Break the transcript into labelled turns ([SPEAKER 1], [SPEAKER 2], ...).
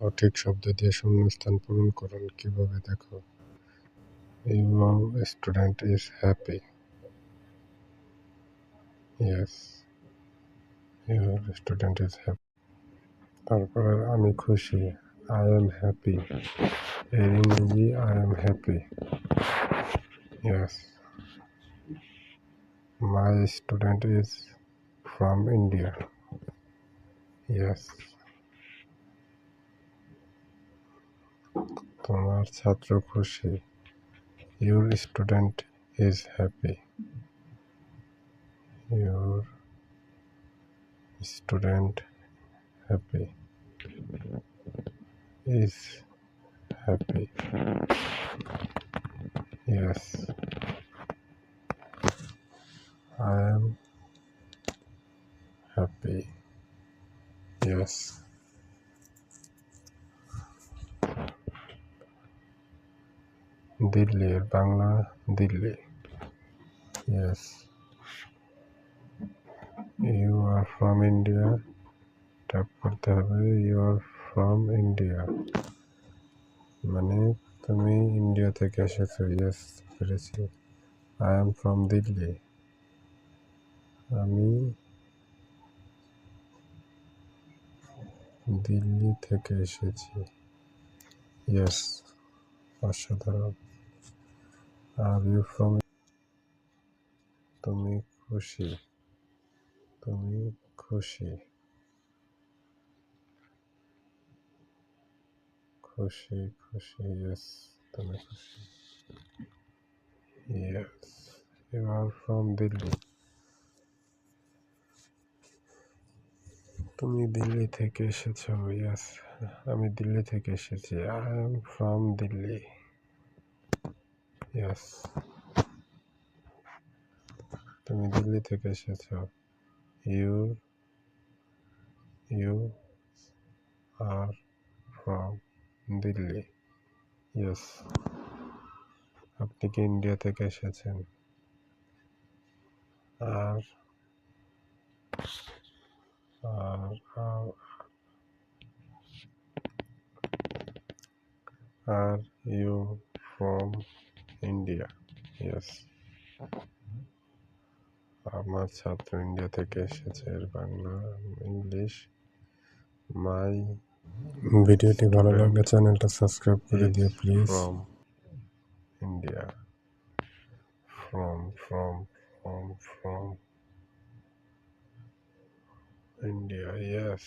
[SPEAKER 1] সঠিক শব্দ দিয়ে শূন্যস্থান পূরণ করুন। কিভাবে দেখো? Your student is happy. Yes, your student is happy. তারপরে আমি খুশি। I am happy. এর ইংরেজি I am happy. Yes. My student is from India. Yes. তোমার ছাত্র খুশি। Your student is happy. Your student happy is happy. Yes. I am happy. Yes. Delhi এর Bangla Delhi. Yes. You are from India. Tap করতে হবে you are from India মানে তুমি India থেকে এসেছো। ইয়েস, পেরেছি। I am from Delhi. আমি দিল্লি থেকে এসেছি। ইয়েস, অসাধারণ। আর ইউ ফ্রম, তুমি খুশি। তুমি খুশি। খুশি খুশি। ইয়েস, তুমি খুশি। Yes, you are from Delhi. তুমি দিল্লি থেকে এসেছো। ইয়েস, আমি দিল্লি থেকে এসেছি। I am from Delhi. Yes, তুমি দিল্লি থেকে এসেছো। You you are from Delhi. Yes, আপনি কি ইন্ডিয়া থেকে এসেছেন? Are are are you from India. Yes, আমার ছাত্র ইন্ডিয়া থেকে এসেছে। এর বাংলা ইংলিশ মাই। ভিডিওটি ভালো লাগলে চ্যানেলটা সাবস্ক্রাইব করে দিও please. From India. from India. Yes.